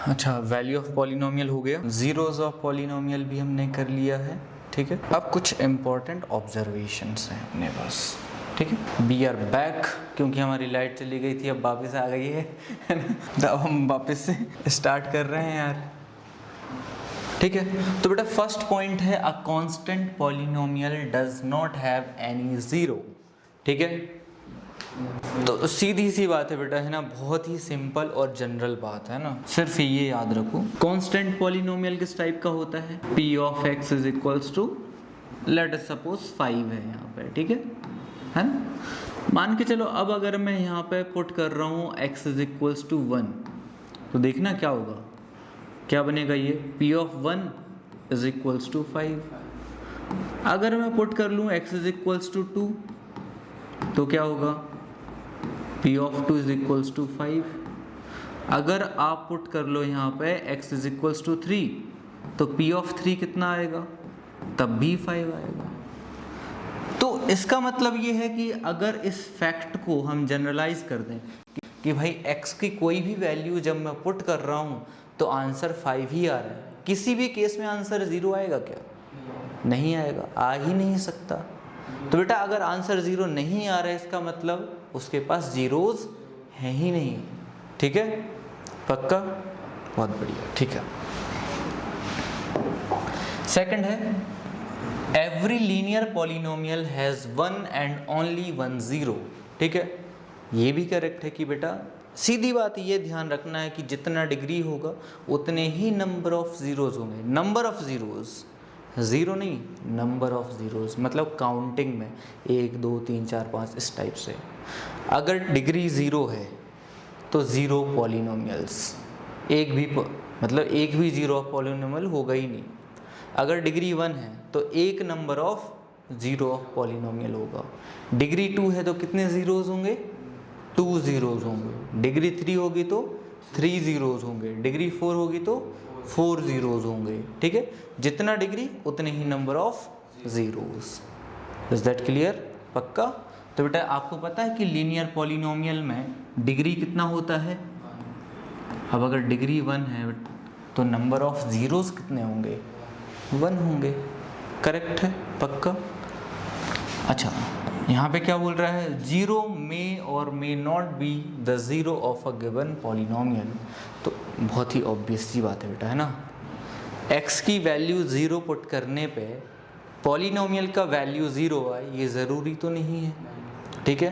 अच्छा, value of polynomial हो गया, जीरोज ऑफ पॉलिनोमियल भी हमने कर लिया है। ठीक है, अब कुछ इंपॉर्टेंट ऑब्जर्वेशंस हैं अपने पास। ठीक है, वी आर बैक, क्योंकि हमारी लाइट चली गई थी, अब वापस आ गई है ना, तो अब हम वापस से स्टार्ट कर रहे हैं यार। ठीक है, तो बेटा फर्स्ट पॉइंट है a constant polynomial does not have any zero. ठीक है, तो सीधी सी बात है बेटा, है ना, बहुत ही सिंपल और जनरल बात है ना, सिर्फ ये याद रखो कांस्टेंट पॉलिनोमियल किस टाइप का होता है, p of x is equals to, let us suppose 5 है यहाँ पे। ठीक है ना, मान के चलो अब अगर मैं यहाँ पे पुट कर रहा हूँ x इज इक्वल्स टू 1, तो देखना क्या होगा, क्या बनेगा ये p of 1 is equals to 5। अगर मैं पुट कर लूँ x इज इक्वल्स टू 2, तो क्या होगा p of 2 is equals to 5। अगर आप पुट कर लो यहाँ पे x इज इक्वल्स टू 3, तो p ऑफ 3 कितना आएगा, तब भी 5 आएगा। तो इसका मतलब ये है कि अगर इस फैक्ट को हम जनरलाइज कर दें कि भाई x की कोई भी वैल्यू जब मैं पुट कर रहा हूँ तो आंसर 5 ही आ रहा है, किसी भी केस में आंसर 0 आएगा क्या, नहीं आएगा, आ ही नहीं सकता। तो बेटा अगर आंसर 0 नहीं आ रहा है, इसका मतलब उसके पास जीरोज हैं ही नहीं। ठीक है, पक्का, बहुत बढ़िया। ठीक है, सेकंड है every linear polynomial has one and only one zero. ठीक है, ये भी करेक्ट है कि बेटा सीधी बात ये ध्यान रखना है कि जितना डिग्री होगा उतने ही नंबर ऑफ जीरोज होंगे। नंबर ऑफ जीरोज, ज़ीरो नहीं, नंबर ऑफ ज़ीरोज़, मतलब काउंटिंग में 1 2 3 4 5 इस टाइप से। अगर डिग्री 0 है तो ज़ीरो पॉलिनोमियल्स, एक भी ज़ीरो ऑफ पॉलिनोमियल होगा ही नहीं। अगर डिग्री 1 है तो एक number of zero of polynomial होगा। डिग्री 2 है तो कितने ज़ीरोज़ होंगे, 2 ज़ीरोज़ होंगे। डिग्री 3 होगी तो 3 ज़ीरोज़ होंगे। डिग्री 4 होगी तो 4 ज़ीरोज़ होंगे। ठीक है, जितना डिग्री उतने ही number of zeros. Is that clear, पक्का। तो बेटा आपको पता है कि लीनियर पॉलिनोमियल में डिग्री कितना होता है। अब अगर डिग्री 1 है तो नंबर ऑफ ज़ीरोज़ कितने होंगे, 1 होंगे। करेक्ट है, पक्का। अच्छा, यहाँ पे क्या बोल रहा है, जीरो मे और may not be the zero of a given polynomial. तो बहुत ही ऑब्वियस सी बात है बेटा, है ना, x की वैल्यू 0 पुट करने पे पॉलिनोमियल का वैल्यू 0 आए, ये ज़रूरी तो नहीं है। ठीक है,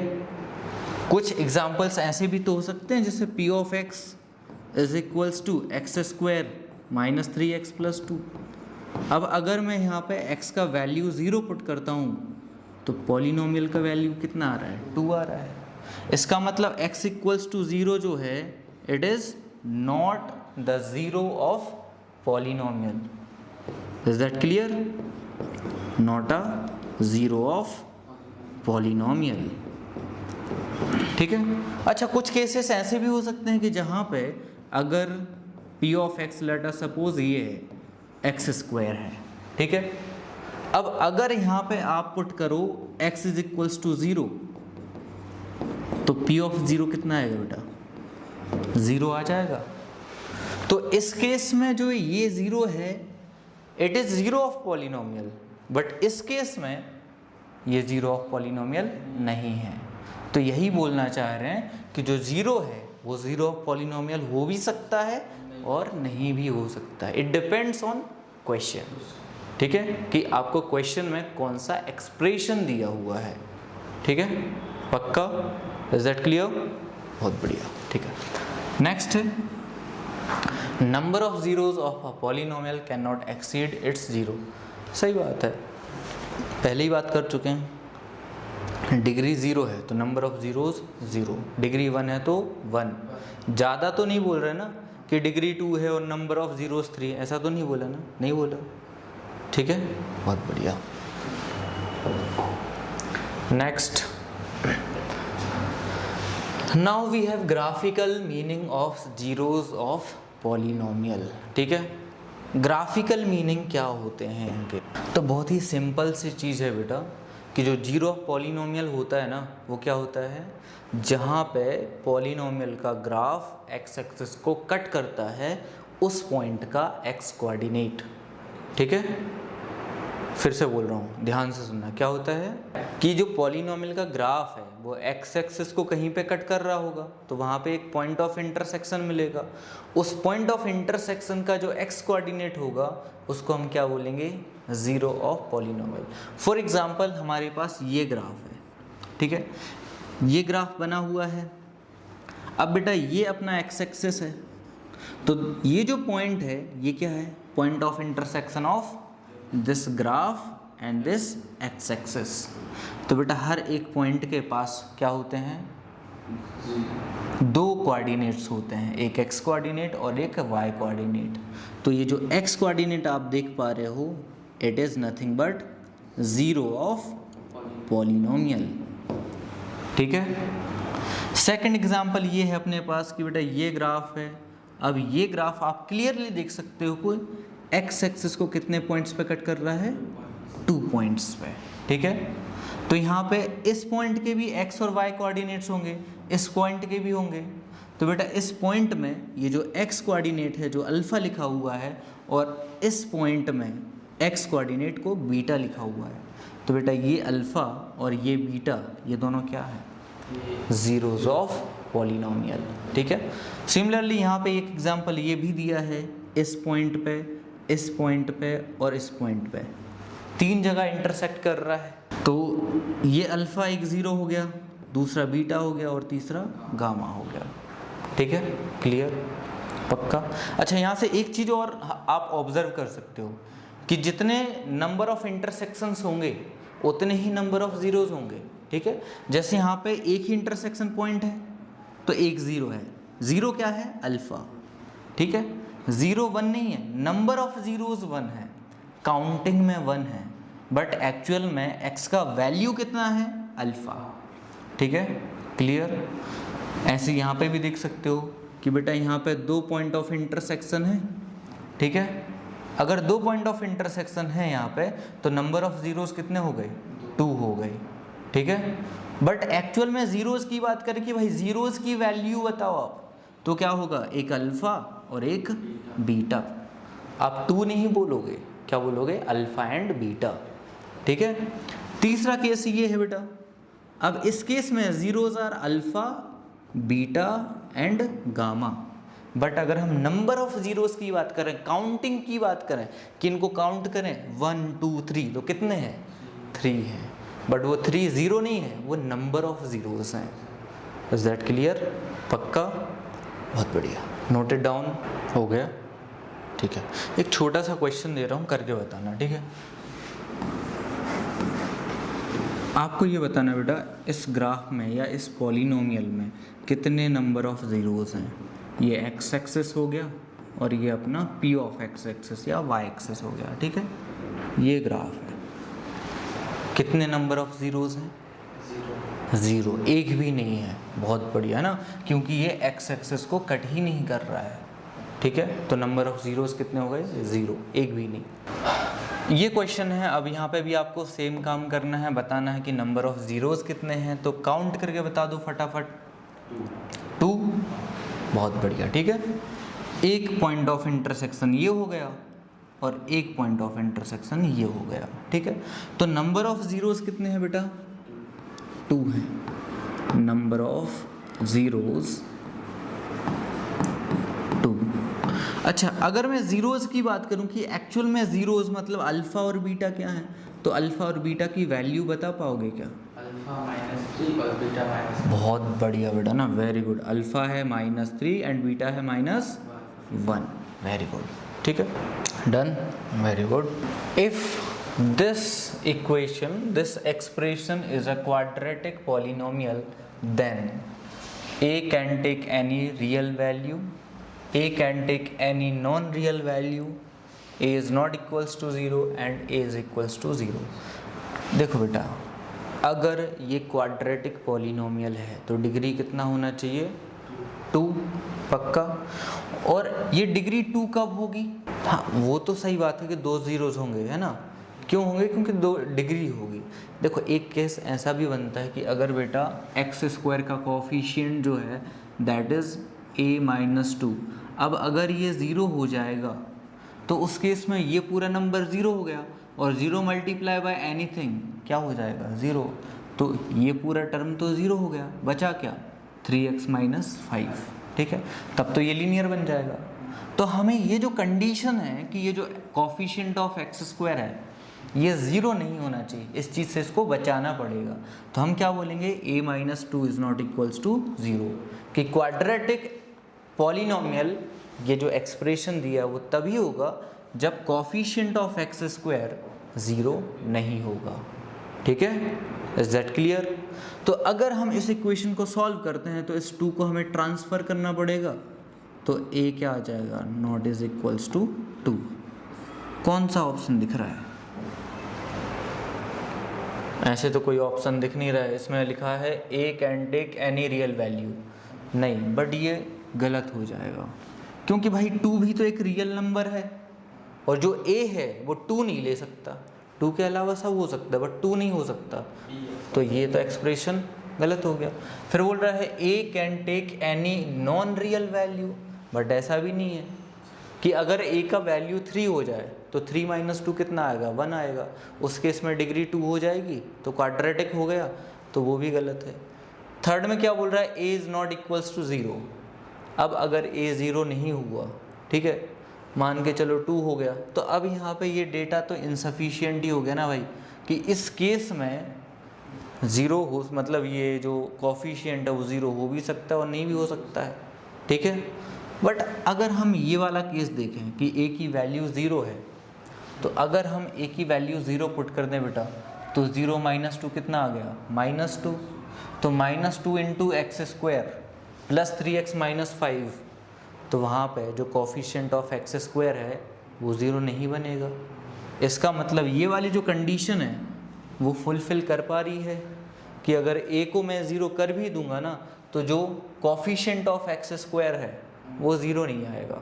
कुछ एग्जांपल्स ऐसे भी तो हो सकते हैं जैसे p of x is equals to x square minus 3x plus 2। अब अगर मैं यहाँ पे x का वैल्यू 0 पुट करता हूँ तो पॉलिनोमियल का वैल्यू कितना आ रहा है, 2 आ रहा है। इसका मतलब x इक्वल्स टू 0 जो है, it is not the zero of polynomial. Is that clear, not a zero of polynomial. ठीक है, अच्छा कुछ केसेस ऐसे भी हो सकते हैं कि जहाँ पे अगर p of x late us suppose ये है x स्क्वायर है। ठीक है, अब अगर यहाँ पे आप पुट करो x इज इक्वल्स टू 0, तो p ऑफ 0 कितना आएगा बेटा, 0 आ जाएगा। तो इस केस में जो ये 0 है, it is zero of polynomial, but इस केस में ये ज़ीरो ऑफ पॉलिनोमियल नहीं है। तो यही बोलना चाह रहे हैं कि जो 0 है वो ज़ीरो ऑफ पॉलिनोमियल हो भी सकता है और नहीं भी हो सकता है। It depends on question. ठीक है, कि आपको क्वेश्चन में कौन सा एक्सप्रेशन दिया हुआ है। ठीक है, पक्का, इज दैट क्लियर, बहुत बढ़िया। ठीक है, नेक्स्ट है number of zeros of a polynomial can not exceed it's 0। सही बात है, पहले ही बात कर चुके हैं। डिग्री 0 है तो नंबर ऑफ जीरोज 0, डिग्री 1 है तो 1। ज़्यादा तो नहीं बोल रहे ना कि डिग्री 2 है और नंबर ऑफ जीरोज 3, ऐसा तो नहीं बोला ना, नहीं बोला। ठीक है, बहुत बढ़िया। Next, now we have graphical meaning of zeros of polynomial. ठीक है, ग्राफिकल मीनिंग क्या होते हैं इनके, तो बहुत ही सिंपल सी चीज़ है बेटा कि जो जीरो ऑफ पॉलिनोमियल होता है ना, वो क्या होता है, जहाँ पे पॉलिनोमियल का ग्राफ एक्स एक्सिस को कट करता है उस पॉइंट का एक्स कोऑर्डिनेट। ठीक है, फिर से बोल रहा हूँ, ध्यान से सुनना। क्या होता है कि जो पॉलिनोमियल का ग्राफ है वो एक्स एक्सिस को कहीं पे कट कर रहा होगा, तो वहाँ पे एक पॉइंट ऑफ इंटरसेक्शन मिलेगा। उस पॉइंट ऑफ इंटरसेक्शन का जो एक्स कोऑर्डिनेट होगा उसको हम क्या बोलेंगे, zero of polynomial. For example हमारे पास ये ग्राफ है, ठीक है, ये ग्राफ बना हुआ है। अब बेटा ये अपना एक्स एक्सिस है, तो ये जो पॉइंट है ये क्या है, point of intersection of this graph and this x axis. तो बेटा हर एक पॉइंट के पास क्या होते हैं, दो कोऑर्डिनेट्स होते हैं, एक एक्स कोऑर्डिनेट और एक वाई कोऑर्डिनेट। तो ये जो एक्स कोऑर्डिनेट आप देख पा रहे हो, it is nothing but zero of polynomial. ठीक है, सेकंड एग्जांपल ये है अपने पास कि बेटा ये ग्राफ है। अब ये ग्राफ आप क्लियरली देख सकते हो कोई एक्स एक्सिस को कितने पॉइंट्स पे कट कर रहा है, 2 पॉइंट्स पे। ठीक है, तो यहाँ पे इस पॉइंट के भी एक्स और वाई कोऑर्डिनेट्स होंगे, इस पॉइंट के भी होंगे। तो बेटा इस पॉइंट में ये जो एक्स कोऑर्डिनेट है जो अल्फ़ा लिखा हुआ है, और इस पॉइंट में एक्स कोऑर्डिनेट को बीटा लिखा हुआ है। तो बेटा ये अल्फ़ा और ये बीटा, ये दोनों क्या है, ज़ीरोज़ ऑफ पॉलिनोमियल। ठीक है, सिमिलरली यहाँ पे एक एग्जांपल ये भी दिया है, इस पॉइंट पे, इस पॉइंट पे और इस पॉइंट पे 3 जगह इंटरसेक्ट कर रहा है। तो ये अल्फ़ा एक ज़ीरो हो गया, दूसरा बीटा हो गया और तीसरा गामा हो गया। ठीक है, क्लियर, पक्का। अच्छा, यहाँ से एक चीज़ और आप ऑब्जर्व कर सकते हो कि जितने नंबर ऑफ इंटरसेक्शंस होंगे उतने ही नंबर ऑफ ज़ीरोज़ होंगे। ठीक है, जैसे यहाँ पे एक ही इंटरसेक्शन पॉइंट है तो एक ज़ीरो है, ज़ीरो क्या है, अल्फ़ा। ठीक है, ज़ीरो 1 नहीं है, नंबर ऑफ ज़ीरोज़ 1 है, काउंटिंग में 1 है, बट एक्चुअल में एक्स का वैल्यू कितना है, अल्फ़ा। ठीक है, क्लियर। ऐसे यहाँ पे भी देख सकते हो कि बेटा यहाँ पे 2 पॉइंट ऑफ इंटरसेक्शन है। ठीक है, अगर 2 पॉइंट ऑफ इंटरसेक्शन है यहाँ पे, तो नंबर ऑफ ज़ीरोज़ कितने हो गए, 2 हो गए। ठीक है, बट एक्चुअल में ज़ीरोज़ की बात करें कि भाई ज़ीरोज़ की वैल्यू बताओ आप, तो क्या होगा, एक अल्फ़ा और एक बीटा। आप 2 नहीं बोलोगे, क्या बोलोगे, अल्फ़ा एंड बीटा। ठीक है, तीसरा केस ये है बेटा। अब इस केस में zeros are alpha, beta and gamma. But अगर हम नंबर ऑफ ज़ीरोज़ की बात करें, काउंटिंग की बात करें कि इनको काउंट करें 1 2 3, तो कितने हैं, 3 हैं। बट वो 3 ज़ीरो नहीं है, वो नंबर ऑफ ज़ीरोज़ हैं। इज़ दैट क्लियर, पक्का, बहुत बढ़िया, नोटेड डाउन हो गया। ठीक है, एक छोटा सा क्वेश्चन दे रहा हूँ, करके बताना। ठीक है, आपको ये बताना बेटा, इस ग्राफ में या इस पॉलिनोमियल में कितने नंबर ऑफ ज़ीरोज़ हैं। ये एक्स एक्सिस हो गया और ये अपना पी ऑफ एक्स एक्सिस या वाई एक्सिस हो गया। ठीक है, ये ग्राफ है, कितने नंबर ऑफ ज़ीरोज़ हैं, ज़ीरो, एक भी नहीं है। बहुत बढ़िया ना, क्योंकि ये एक्स एक्सिस को कट ही नहीं कर रहा है। ठीक है, तो नंबर ऑफ ज़ीरोज़ कितने हो गए, 0, एक भी नहीं। ये क्वेश्चन है। अब यहाँ पे भी आपको सेम काम करना है, बताना है कि नंबर ऑफ ज़ीरोज़ कितने हैं। तो काउंट करके बता दो फटाफट, 2, बहुत बढ़िया। ठीक है, एक पॉइंट ऑफ इंटरसेक्शन ये हो गया और एक पॉइंट ऑफ इंटरसेक्शन ये हो गया। ठीक है, तो नंबर ऑफ ज़ीरोज़ कितने हैं बेटा, 2 हैं। Number of zeros 2। अच्छा, अगर मैं ज़ीरोज़ की बात करूं कि एक्चुअल में ज़ीरोज़ मतलब अल्फ़ा और बीटा क्या है, तो अल्फ़ा और बीटा की वैल्यू बता पाओगे क्या, अल्फ़ा -3 और बीटा -1। बहुत बढ़िया बेटा ना, वेरी गुड। अल्फ़ा है -3 एंड बीटा है -1, वेरी गुड। ठीक है, done, very good. If this equation, this expression is a quadratic polynomial, then a can take any real value, a can take any non-real value, a is not equals to 0 and a is equals to 0। देखो बेटा, अगर ये quadratic polynomial है तो degree कितना होना चाहिए, 2, पक्का। और ये डिग्री 2 कब होगी, हाँ वो तो सही बात है कि 2 ज़ीरोज़ होंगे, है ना, क्यों होंगे, क्योंकि 2 डिग्री होगी। देखो एक केस ऐसा भी बनता है कि अगर बेटा x² का कोफिशिएंट जो है दैट इज़ a - 2, अब अगर ये 0 हो जाएगा तो उस केस में ये पूरा नंबर 0 हो गया, और 0 मल्टीप्लाई बाय एनीथिंग क्या हो जाएगा 0, तो ये पूरा टर्म तो 0 हो गया, बचा क्या 3x माइनस 5, ठीक है, तब तो ये लीनियर बन जाएगा। तो हमें ये जो कंडीशन है कि ये जो कॉफिशिएंट ऑफ एक्स स्क्वायर है ये 0 नहीं होना चाहिए, इस चीज़ से इसको बचाना पड़ेगा। तो हम क्या बोलेंगे a minus 2 is not equals to 0, कि क्वाड्रेटिक पॉलिनोमियल ये जो एक्सप्रेशन दिया है वो तभी होगा जब कॉफिशिएंट ऑफ एक्स स्क्वायर 0 नहीं होगा, ठीक है, इज दैट क्लियर। तो अगर हम इस इक्वेशन को सॉल्व करते हैं तो इस 2 को हमें ट्रांसफ़र करना पड़ेगा, तो a क्या आ जाएगा, नॉट इज इक्वल्स टू 2। कौन सा ऑप्शन दिख रहा है? ऐसे तो कोई ऑप्शन दिख नहीं रहा है, इसमें लिखा है a can take any real value, नहीं, बट ये गलत हो जाएगा क्योंकि भाई 2 भी तो एक रियल नंबर है और जो a है वो 2 नहीं ले सकता, 2 के अलावा सब हो सकता है बट 2 नहीं हो सकता, तो ये तो एक्सप्रेशन गलत हो गया। फिर बोल रहा है a can take any non real value, but ऐसा भी नहीं है कि अगर a का वैल्यू 3 हो जाए तो 3 माइनस 2 कितना आएगा 1 आएगा, उस केस में डिग्री 2 हो जाएगी तो क्वाड्रेटिक हो गया, तो वो भी गलत है। थर्ड में क्या बोल रहा है a is not equals to 0, अब अगर a 0 नहीं हुआ, ठीक है, मान के चलो 2 हो गया, तो अब यहाँ पे ये डेटा तो इनसफिशिएंट ही हो गया ना भाई, कि इस केस में 0 हो, मतलब ये जो कॉफिशिएंट है वो 0 हो भी सकता है और नहीं भी हो सकता है, ठीक है। बट अगर हम ये वाला केस देखें कि a की वैल्यू 0 है, तो अगर हम a की वैल्यू 0 पुट कर दें बेटा, तो 0 माइनस 2 कितना आ गया -2, तो -2 into x square plus 3x minus 5, तो वहाँ पे जो कॉफिशिएंट ऑफ एक्स स्क्वायर है वो 0 नहीं बनेगा। इसका मतलब ये वाली जो कंडीशन है वो फुलफ़िल कर पा रही है कि अगर a को मैं 0 कर भी दूंगा ना, तो जो कॉफिशिएंट ऑफ एक्स स्क्वायर है वो 0 नहीं आएगा,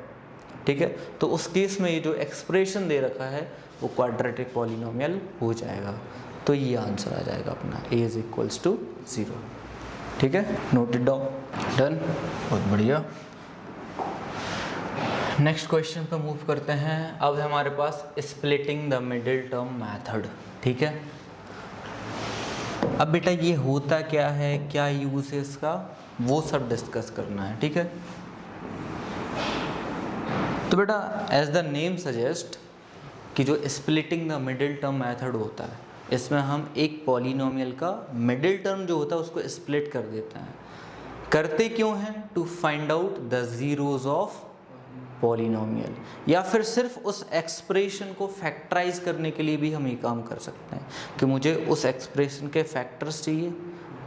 ठीक है। तो उस केस में ये जो एक्सप्रेशन दे रखा है वो क्वाड्रेटिक पॉलिनोमियल हो जाएगा, तो ये आंसर आ जाएगा अपना a इज इक्वल्स टू 0, ठीक है, नोटेड डाउन, डन, बहुत बढ़िया। नेक्स्ट क्वेश्चन पे मूव करते हैं। अब हमारे पास splitting the middle term method, ठीक है। अब बेटा ये होता क्या है, क्या यूज है इसका, वो सब डिस्कस करना है, ठीक है। तो बेटा एज द नेम सजेस्ट कि जो splitting the middle term method होता है, इसमें हम एक पॉलिनोमियल का मिडिल टर्म जो होता है उसको स्प्लिट कर देते हैं। करते क्यों हैं? To find out the zeros of polynomial, या फिर सिर्फ उस एक्सप्रेशन को फैक्टराइज करने के लिए भी हम ये काम कर सकते हैं कि मुझे उस एक्सप्रेशन के फैक्टर्स चाहिए,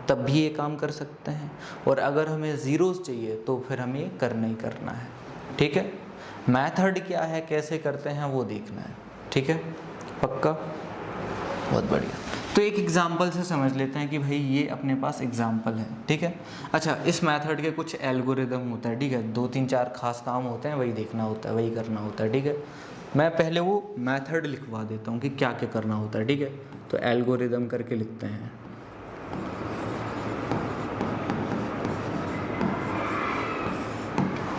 तब भी ये काम कर सकते हैं, और अगर हमें ज़ीरोज़ चाहिए तो फिर हमें ये करना ही करना है, ठीक है। मेथड क्या है, कैसे करते हैं वो देखना है, ठीक है, पक्का, बहुत बढ़िया। तो एक एग्जाम्पल से समझ लेते हैं कि भाई ये अपने पास एग्जाम्पल है, ठीक है। अच्छा, इस मेथड के कुछ एल्गोरिदम होता है, ठीक है, 2-3-4 खास काम होते हैं, वही देखना होता है, वही करना होता है, ठीक है। मैं पहले वो मेथड लिखवा देता हूँ कि क्या क्या करना होता है, ठीक है। तो एल्गोरिदम करके लिखते हैं।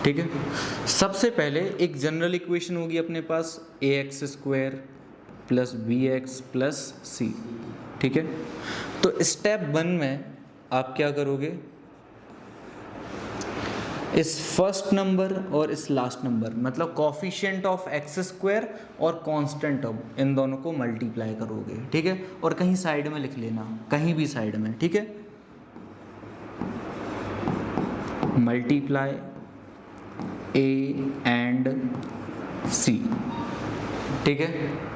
ठीक है, सबसे पहले एक जनरल इक्वेशन होगी अपने पास ax² plus bx plus c, ठीक है। तो स्टेप 1 में आप क्या करोगे, इस फर्स्ट नंबर और इस लास्ट नंबर, मतलब कॉफिशिएंट ऑफ x² और कांस्टेंट टर्म, इन दोनों को मल्टीप्लाई करोगे, ठीक है। और कहीं साइड में लिख लेना, कहीं भी साइड में, ठीक है, मल्टीप्लाई a एंड c, ठीक है।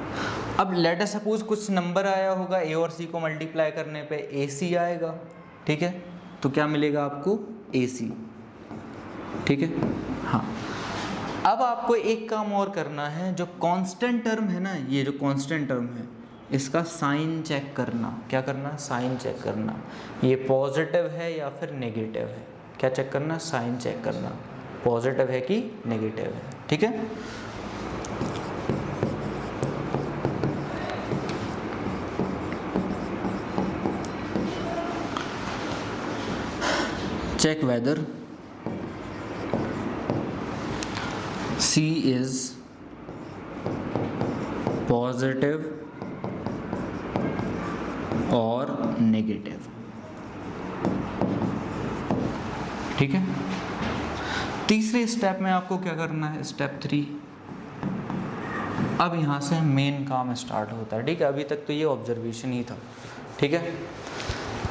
अब लेट अस सपोज कुछ नंबर आया होगा, a और c को मल्टीप्लाई करने पे ac आएगा, ठीक है। तो क्या मिलेगा आपको ac, ठीक है। हाँ, अब आपको एक काम और करना है, जो कांस्टेंट टर्म है ना, ये जो कांस्टेंट टर्म है इसका साइन चेक करना। क्या करना? साइन चेक करना, ये पॉजिटिव है या फिर नेगेटिव है। क्या चेक करना? साइन चेक करना, पॉजिटिव है कि नेगेटिव है, ठीक है। Check whether C is positive और नेगेटिव। ठीक है, तीसरे स्टेप में आपको क्या करना है, स्टेप 3। अब यहाँ से मेन काम स्टार्ट होता है। ठीक है, अभी तक तो ये ऑब्जर्वेशन ही था। ठीक है,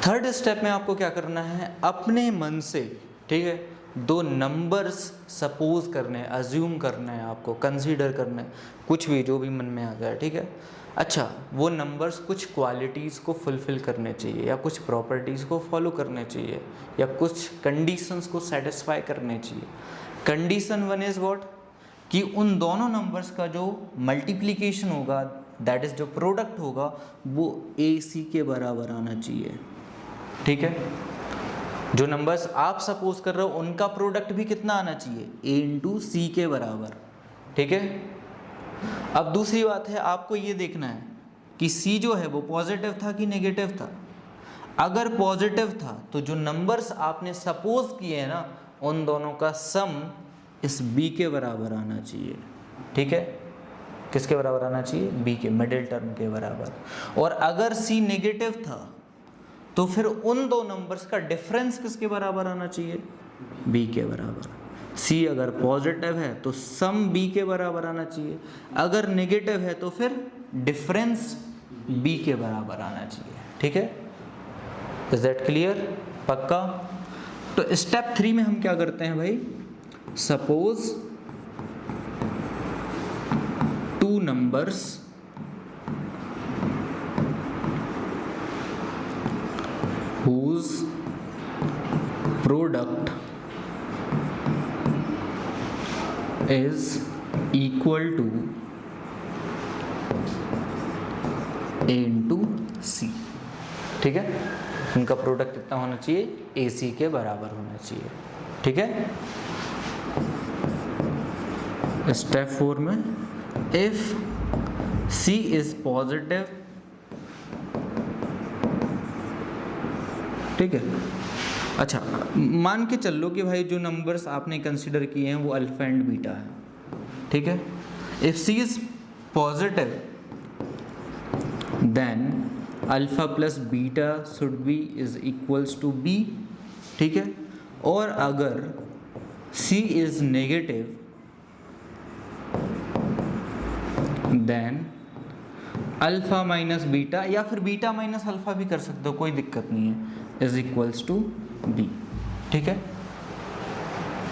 थर्ड स्टेप में आपको क्या करना है, अपने मन से, ठीक है, दो नंबर्स सपोज करने हैं, अज्यूम करना है, आपको कंसीडर करना है, कुछ भी जो भी मन में आ जाए। ठीक है, अच्छा, वो नंबर्स कुछ क्वालिटीज़ को फुलफ़िल करने चाहिए, या कुछ प्रॉपर्टीज़ को फॉलो करने चाहिए, या कुछ कंडीशंस को सेटिस्फाई करने चाहिए। कंडीशन 1 इज़ व्हाट, कि उन दोनों नंबर्स का जो मल्टीप्लिकेशन होगा, दैट इज़ जो प्रोडक्ट होगा, वो AC के बराबर आना चाहिए। ठीक है, जो नंबर्स आप सपोज कर रहे हो उनका प्रोडक्ट भी कितना आना चाहिए, A इंटू C के बराबर। ठीक है, अब दूसरी बात है, आपको ये देखना है कि C जो है वो पॉजिटिव था कि नेगेटिव था। अगर पॉजिटिव था तो जो नंबर्स आपने सपोज किए हैं ना, उन दोनों का सम इस B के बराबर आना चाहिए। ठीक है, किसके बराबर आना चाहिए, B के, मिडिल टर्म के बराबर। और अगर C नेगेटिव था तो फिर उन दो नंबर्स का डिफरेंस किसके बराबर आना चाहिए, B के बराबर। C अगर पॉजिटिव है तो सम B के बराबर आना चाहिए, अगर नेगेटिव है तो फिर डिफरेंस B के बराबर आना चाहिए। ठीक है, इज दैट क्लियर, पक्का। तो स्टेप 3 में हम क्या करते हैं भाई, suppose two numbers whose product is equal to A into C। ठीक है, उनका प्रोडक्ट कितना होना चाहिए, AC के बराबर होना चाहिए। ठीक है, स्टेप 4 में if C is positive, ठीक है, अच्छा, मान के चल लो कि भाई जो नंबर्स आपने कंसिडर किए हैं वो अल्फा एंड बीटा है। ठीक है, if C is positive then alpha plus beta should be is equals to B। ठीक है, और अगर C is negative then alpha minus beta, या फिर बीटा माइनस अल्फा भी कर सकते हो, कोई दिक्कत नहीं है, इज इक्वल्स टू B। ठीक है,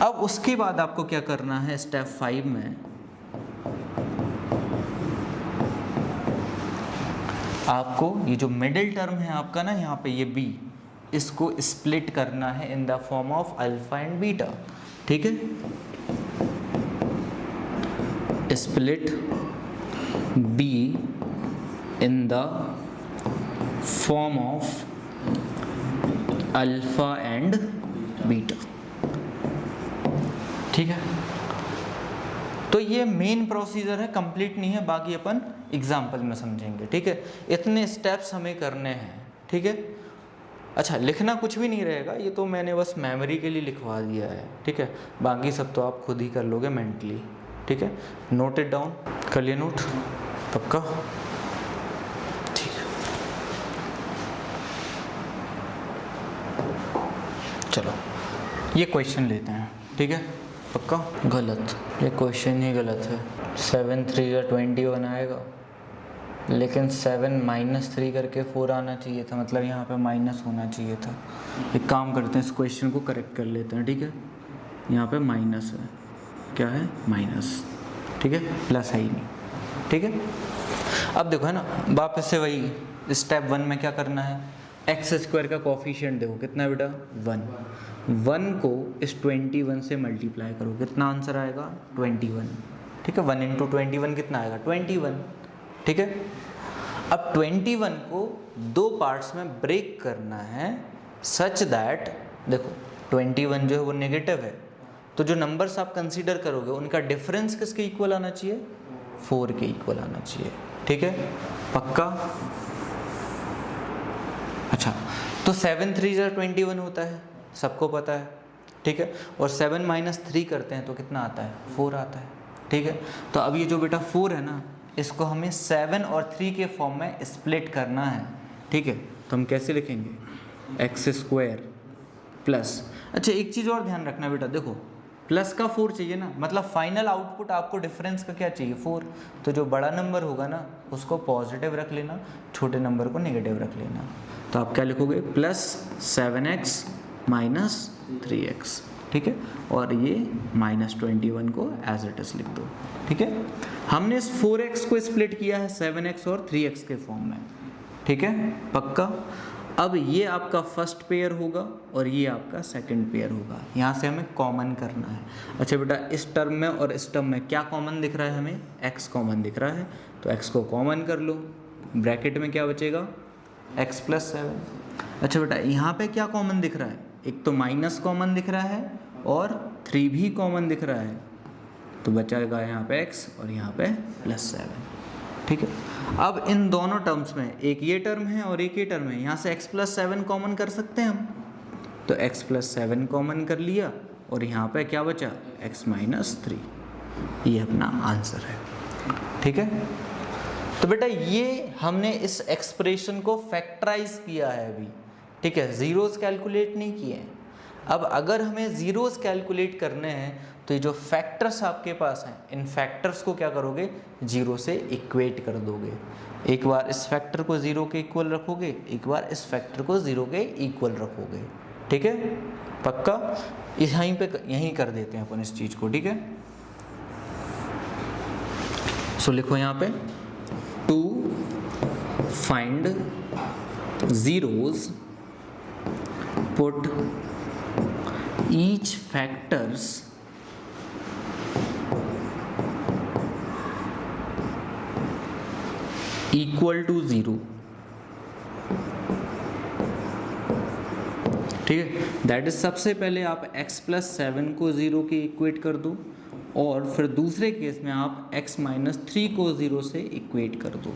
अब उसके बाद आपको क्या करना है, स्टेप 5 में आपको ये जो मिडिल टर्म है आपका ना, यहाँ पे ये B, इसको स्प्लिट करना है in the form of alpha and beta. ठीक है, split B in the form of alpha and beta. ठीक है, तो ये मेन प्रोसीजर है, कंप्लीट नहीं है, बाकी अपन एग्जाम्पल में समझेंगे। ठीक है, इतने स्टेप्स हमें करने हैं। ठीक है, अच्छा, लिखना कुछ भी नहीं रहेगा, ये तो मैंने बस मेमोरी के लिए लिखवा दिया है। ठीक है, बाकी सब तो आप खुद ही कर लोगे मेंटली। ठीक है, नोट इट डाउन, कर लिए नोट, पक्का। ठीक है, चलो ये क्वेश्चन लेते हैं। ठीक है, पक्का। गलत, ये क्वेश्चन ही गलत है। 7 3 या 21 आएगा, लेकिन 7 -3 करके 4 आना चाहिए था, मतलब यहाँ पे माइनस होना चाहिए था। एक काम करते हैं, इस क्वेश्चन को करेक्ट कर लेते हैं। ठीक है, यहाँ पे माइनस है, क्या है, माइनस। ठीक है, प्लस है ही नहीं। ठीक है, अब देखो है ना, वापस से वही स्टेप 1 में क्या करना है, x² का कोफिशिएंट देखो कितना है बेटा, 1 को इस 21 से मल्टीप्लाई करो, कितना आंसर आएगा, 21। ठीक है, 1 इंटू 21 कितना आएगा, 21। ठीक है, अब 21 को दो पार्ट्स में ब्रेक करना है सच दैट, देखो 21 जो है वो नेगेटिव है, तो जो नंबर्स आप कंसीडर करोगे उनका डिफरेंस किसके इक्वल आना चाहिए, 4 के इक्वल आना चाहिए। ठीक है, पक्का। अच्छा, तो 7 3 21 होता है, सबको पता है। ठीक है, और 7 - 3 करते हैं तो कितना आता है, 4 आता है। ठीक है। तो अब ये जो बेटा 4 है ना, इसको हमें 7 और 3 के फॉर्म में स्प्लिट करना है, ठीक है। तो हम कैसे लिखेंगे, एक्स स्क्वायर प्लस, अच्छा एक चीज़ और ध्यान रखना बेटा, देखो प्लस का 4 चाहिए ना, मतलब फाइनल आउटपुट आपको डिफरेंस का क्या चाहिए, 4। तो जो बड़ा नंबर होगा ना उसको पॉजिटिव रख लेना, छोटे नंबर को नेगेटिव रख लेना। तो आप क्या लिखोगे, प्लस 7x माइनस 3x, ठीक है। और ये माइनस 21 को एज इट इज लिख दो, ठीक है। हमने इस 4x को स्प्लिट किया है 7x और 3x के फॉर्म में, ठीक है, पक्का। अब ये आपका फर्स्ट पेयर होगा और ये आपका सेकंड पेयर होगा, यहाँ से हमें कॉमन करना है। अच्छा बेटा, इस टर्म में और इस टर्म में क्या कॉमन दिख रहा है, हमें x कॉमन दिख रहा है, तो x को कॉमन कर लो, ब्रैकेट में क्या बचेगा, x प्लस 7। अच्छा बेटा, यहाँ पे क्या कॉमन दिख रहा है, एक तो माइनस कॉमन दिख रहा है और 3 भी कॉमन दिख रहा है, तो बचेगा यहाँ पे x और यहाँ पे प्लस 7, ठीक है। अब इन दोनों टर्म्स में एक ये टर्म है और एक ये टर्म है, यहाँ से x प्लस 7 कॉमन कर सकते हैं हम, तो x प्लस 7 कॉमन कर लिया और यहाँ पे क्या बचा, x माइनस 3, ये अपना आंसर है, ठीक है। तो बेटा ये हमने इस एक्सप्रेशन को फैक्टराइज किया है अभी, ठीक है, ज़ीरोज़ कैलकुलेट नहीं किए हैं। अब अगर हमें ज़ीरोज़ कैलकुलेट करने हैं तो ये जो फैक्टर्स आपके पास हैं, इन फैक्टर्स को क्या करोगे, जीरो से इक्वेट कर दोगे। एक बार इस फैक्टर को ज़ीरो के इक्वल रखोगे, एक बार इस फैक्टर को ज़ीरो के इक्वल रखोगे, ठीक है, पक्का। यहीं पे यहीं कर देते हैं अपन इस चीज़ को, ठीक है। सो लिखो यहाँ पे, to find zeros put each factors equal to 0, ठीक है। दैट इज, सबसे पहले आप x प्लस 7 को 0 के इक्वेट कर दो और फिर दूसरे केस में आप x माइनस 3 को 0 से इक्वेट कर दो,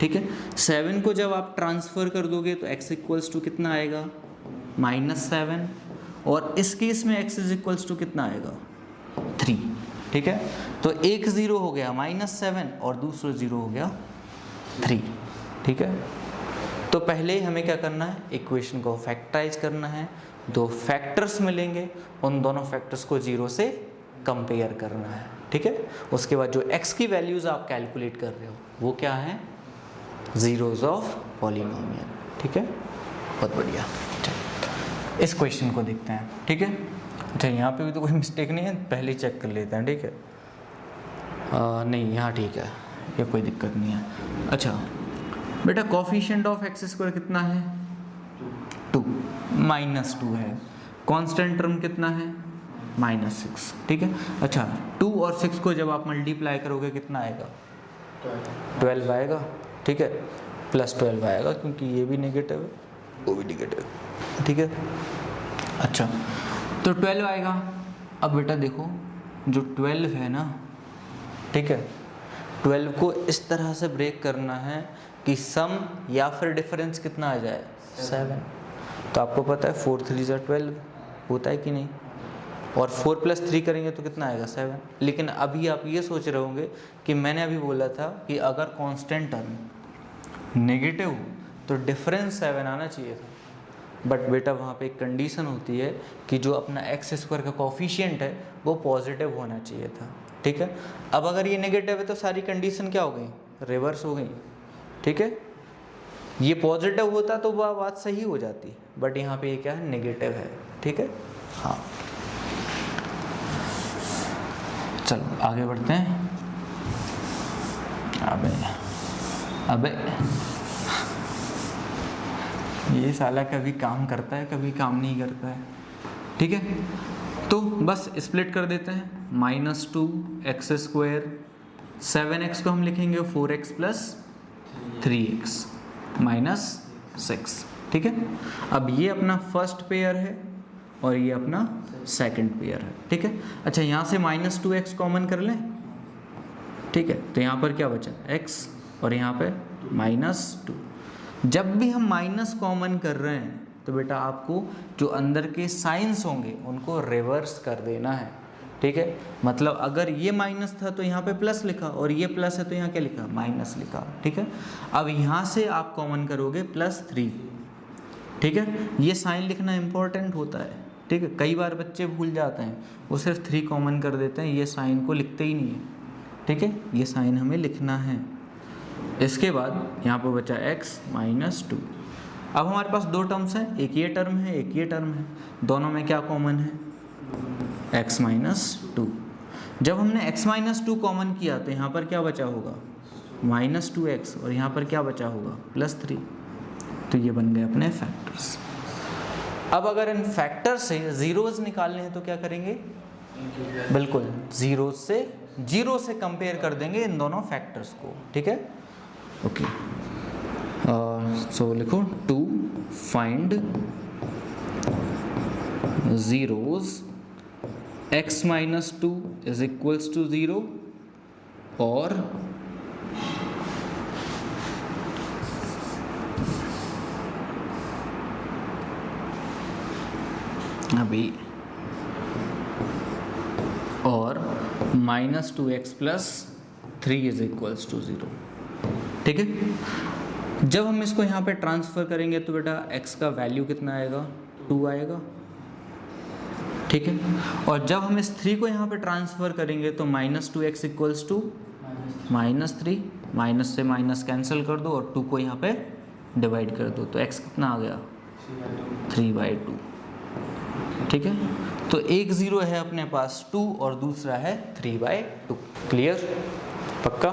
ठीक है। 7 को जब आप ट्रांसफ़र कर दोगे तो x इक्वल्स टू कितना आएगा, -7, और इस केस में x इज इक्वल्स टू कितना आएगा, 3, ठीक है। तो एक 0 हो गया -7 और दूसरा 0 हो गया 3, ठीक है। तो पहले हमें क्या करना है, इक्वेशन को फैक्टराइज करना है, दो फैक्टर्स मिलेंगे, उन दोनों फैक्टर्स को 0 से कंपेयर करना है, ठीक है। उसके बाद जो x की वैल्यूज़ आप कैलकुलेट कर रहे हो वो क्या है, ज़ीरोज़ ऑफ पॉलिनोमियल, ठीक है, बहुत बढ़िया। इस क्वेश्चन को देखते हैं, ठीक है। अच्छा यहाँ पे भी तो कोई मिस्टेक नहीं है, पहले चेक कर लेते हैं, ठीक है। नहीं यहाँ ठीक है, ये कोई दिक्कत नहीं है। अच्छा बेटा, कोफिशिएंट ऑफ एक्स स्क्वायर कितना है, 2, -2 है, कांस्टेंट टर्म कितना है, -6, ठीक है। अच्छा 2 और 6 को जब आप मल्टीप्लाई करोगे कितना आएगा, 12 आएगा, ठीक है, +12 आएगा क्योंकि ये भी नेगेटिव है वो भी नेगेटिव, ठीक है। अच्छा तो 12 आएगा। अब बेटा देखो जो 12 है ना, ठीक है, 12 को इस तरह से ब्रेक करना है कि सम या फिर डिफरेंस कितना आ जाए, 7। तो आपको पता है 4 3 12 होता है कि नहीं, और 4 + 3 करेंगे तो कितना आएगा, 7। लेकिन अभी आप ये सोच रहे होंगे कि मैंने अभी बोला था कि अगर कांस्टेंट टर्म नेगेटिव हो तो डिफरेंस 7 आना चाहिए था, बट बेटा वहाँ पे एक कंडीशन होती है कि जो अपना एक्स स्क्वायर का कोफिशिएंट है वो पॉजिटिव होना चाहिए था, ठीक है। अब अगर ये नेगेटिव है तो सारी कंडीशन क्या हो गई, रिवर्स हो गई, ठीक है। ये पॉजिटिव होता तो वह बात सही हो जाती, बट यहाँ पे ये क्या है, नेगेटिव है, ठीक है। हाँ चलो आगे बढ़ते हैं। अबे ये साला कभी काम करता है कभी काम नहीं करता है, ठीक है। तो बस स्प्लिट कर देते हैं, -2x², 7x को हम लिखेंगे 4x + 3x -6, ठीक है। अब ये अपना फर्स्ट पेयर है और ये अपना सेकंड पेयर है, ठीक है। अच्छा यहाँ से -2x कॉमन कर लें, ठीक है, तो यहाँ पर क्या बचा, x, और यहाँ पे -2। जब भी हम माइनस कॉमन कर रहे हैं तो बेटा आपको जो अंदर के साइंस होंगे उनको रिवर्स कर देना है, ठीक है, मतलब अगर ये माइनस था तो यहाँ पे प्लस लिखा, और ये प्लस है तो यहाँ क्या लिखा, माइनस लिखा। ठीक है, अब यहाँ से आप कॉमन करोगे +3। ठीक है, ये साइन लिखना इंपॉर्टेंट होता है। ठीक है, कई बार बच्चे भूल जाते हैं, वो सिर्फ 3 कॉमन कर देते हैं, ये साइन को लिखते ही नहीं है। ठीक है, ये साइन हमें लिखना है। इसके बाद यहाँ पर बचा x - 2। अब हमारे पास दो टर्म्स हैं, एक ये टर्म है एक ये टर्म है, दोनों में क्या कॉमन है, x - 2। जब हमने x - 2 कॉमन किया तो यहाँ पर क्या बचा होगा, -2x, और यहाँ पर क्या बचा होगा, +3। तो ये बन गए अपने फैक्टर्स। अब अगर इन फैक्टर से जीरोज निकालने हैं तो क्या करेंगे, बिल्कुल जीरो से कंपेयर कर देंगे इन दोनों फैक्टर्स को। ठीक है, ओके, सो लिखो to find zeros x - 2 is equals to 0 और अभी और -2x + 3 इज इक्वल्स टू 0। ठीक है, जब हम इसको यहाँ पे ट्रांसफ़र करेंगे तो बेटा x का वैल्यू कितना आएगा, 2 आएगा। ठीक है, और जब हम इस 3 को यहाँ पे ट्रांसफ़र करेंगे तो -2x इक्वल्स टू -3, माइनस से माइनस कैंसिल कर दो और 2 को यहाँ पे डिवाइड कर दो, तो x कितना आ गया, 3/2। ठीक है, तो एक 0 है अपने पास 2 और दूसरा है 3/2। क्लियर, पक्का।